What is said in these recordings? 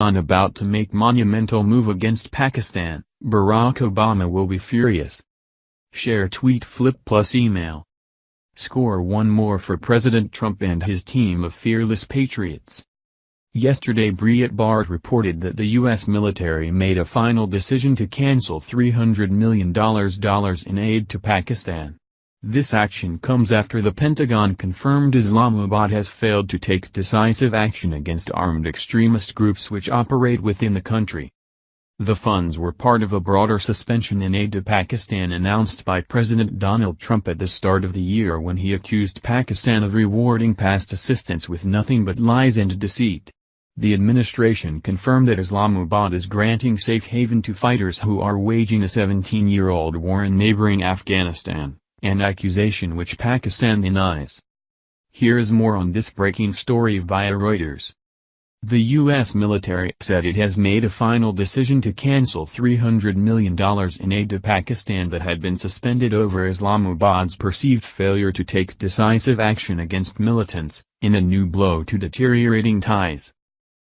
About to make monumental move against Pakistan, Barack Obama will be furious. Share tweet flip plus email. Score one more for President Trump and his team of fearless patriots. Yesterday Breitbart reported that the U.S. military made a final decision to cancel $300 million in aid to Pakistan. This action comes after the Pentagon confirmed Islamabad has failed to take decisive action against armed extremist groups which operate within the country. The funds were part of a broader suspension in aid to Pakistan announced by President Donald Trump at the start of the year when he accused Pakistan of rewarding past assistance with nothing but lies and deceit. The administration confirmed that Islamabad is granting safe haven to fighters who are waging a 17-year-old war in neighboring Afghanistan, an accusation which Pakistan denies. Here is more on this breaking story via Reuters. The U.S. military said it has made a final decision to cancel $300 million in aid to Pakistan that had been suspended over Islamabad's perceived failure to take decisive action against militants, in a new blow to deteriorating ties.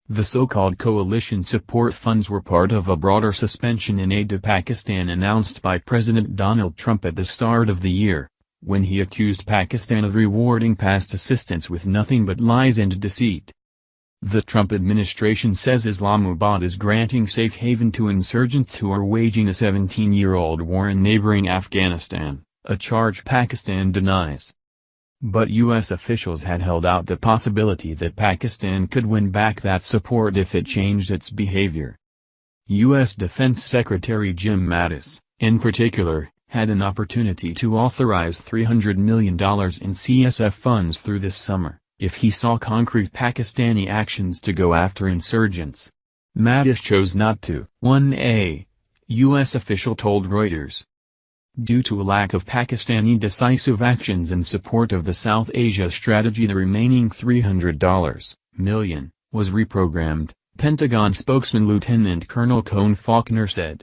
The so-called coalition support funds were part of a broader suspension in aid to Pakistan announced by President Donald Trump at the start of the year, when he accused Pakistan of rewarding past assistance with nothing but lies and deceit. The Trump administration says Islamabad is granting safe haven to insurgents who are waging a 17-year-old war in neighboring Afghanistan, a charge Pakistan denies. But U.S. officials had held out the possibility that Pakistan could win back that support if it changed its behavior. U.S. Defense Secretary Jim Mattis, in particular, had an opportunity to authorize $300 million in CSF funds through this summer, if he saw concrete Pakistani actions to go after insurgents. Mattis chose not to. 1A. U.S. official told Reuters. Due to a lack of Pakistani decisive actions in support of the South Asia strategy, the remaining $300 million was reprogrammed, Pentagon spokesman Lieutenant Colonel Cone Faulkner said.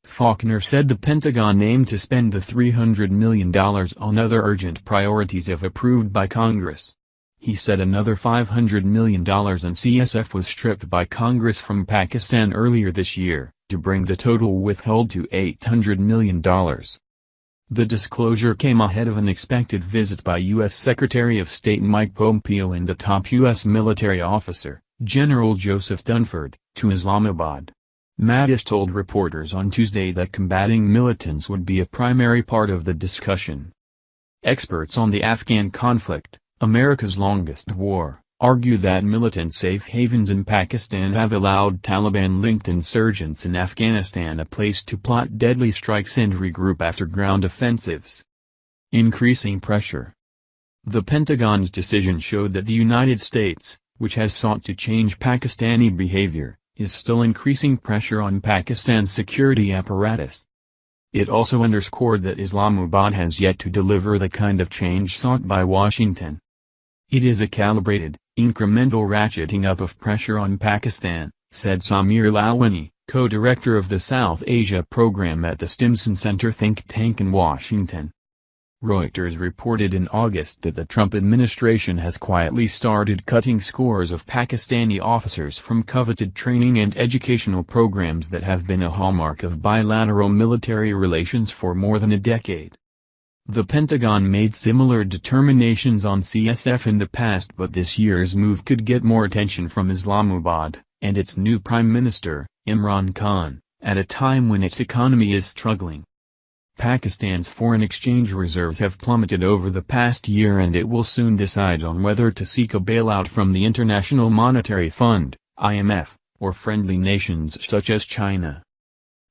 Faulkner said the Pentagon aimed to spend the $300 million on other urgent priorities if approved by Congress. He said another $500 million in CSF was stripped by Congress from Pakistan earlier this year, to bring the total withheld to $800 million. The disclosure came ahead of an expected visit by U.S. Secretary of State Mike Pompeo and the top U.S. military officer, General Joseph Dunford, to Islamabad. Mattis told reporters on Tuesday that combating militants would be a primary part of the discussion. Experts on the Afghan conflict, America's longest war, argue that militant safe havens in Pakistan have allowed Taliban-linked insurgents in Afghanistan a place to plot deadly strikes and regroup after ground offensives. Increasing pressure. The Pentagon's decision showed that the United States, which has sought to change Pakistani behavior, is still increasing pressure on Pakistan's security apparatus. It also underscored that Islamabad has yet to deliver the kind of change sought by Washington. It is a calibrated, incremental ratcheting up of pressure on Pakistan, said Samir Lalwani, co-director of the South Asia program at the Stimson Center think tank in Washington. Reuters reported in August that the Trump administration has quietly started cutting scores of Pakistani officers from coveted training and educational programs that have been a hallmark of bilateral military relations for more than a decade. The Pentagon made similar determinations on CSF in the past, but this year's move could get more attention from Islamabad, and its new Prime Minister, Imran Khan, at a time when its economy is struggling. Pakistan's foreign exchange reserves have plummeted over the past year, and it will soon decide on whether to seek a bailout from the International Monetary Fund, IMF, or friendly nations such as China.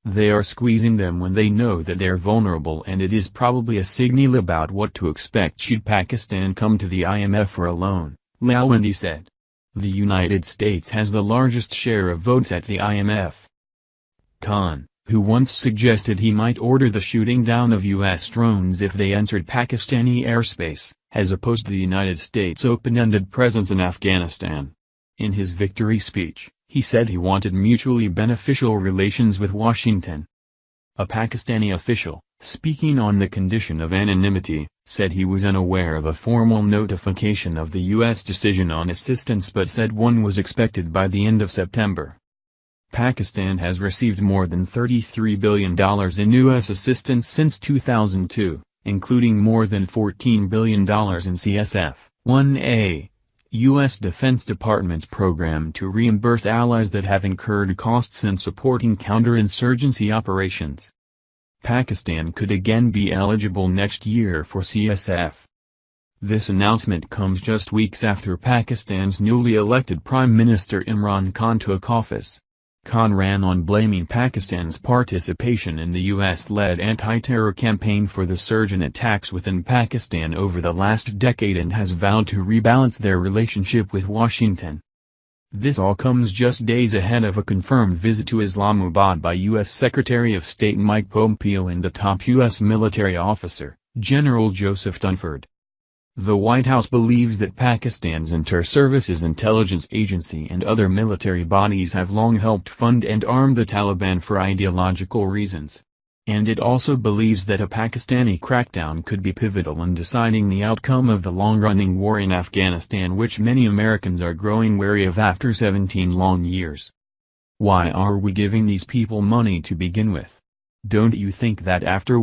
They are squeezing them when they know that they're vulnerable, and it is probably a signal about what to expect should Pakistan come to the IMF for a loan, Lalwani said. The United States has the largest share of votes at the IMF. Khan, who once suggested he might order the shooting down of U.S. drones if they entered Pakistani airspace, has opposed the United States' open-ended presence in Afghanistan. In his victory speech, he said he wanted mutually beneficial relations with Washington. A Pakistani official, speaking on the condition of anonymity, said he was unaware of a formal notification of the U.S. decision on assistance but said one was expected by the end of September. Pakistan has received more than $33 billion in U.S. assistance since 2002, including more than $14 billion in CSF-1A, U.S. Defense Department's program to reimburse allies that have incurred costs in supporting counterinsurgency operations. Pakistan could again be eligible next year for CSF. This announcement comes just weeks after Pakistan's newly elected Prime Minister Imran Khan took office. Khan ran on blaming Pakistan's participation in the US-led anti-terror campaign for the surge in attacks within Pakistan over the last decade and has vowed to rebalance their relationship with Washington. This all comes just days ahead of a confirmed visit to Islamabad by U.S. Secretary of State Mike Pompeo and the top U.S. military officer, General Joseph Dunford. The White House believes that Pakistan's Inter-Services Intelligence Agency and other military bodies have long helped fund and arm the Taliban for ideological reasons. And it also believes that a Pakistani crackdown could be pivotal in deciding the outcome of the long-running war in Afghanistan, which many Americans are growing wary of after 17 long years. Why are we giving these people money to begin with? Don't you think that after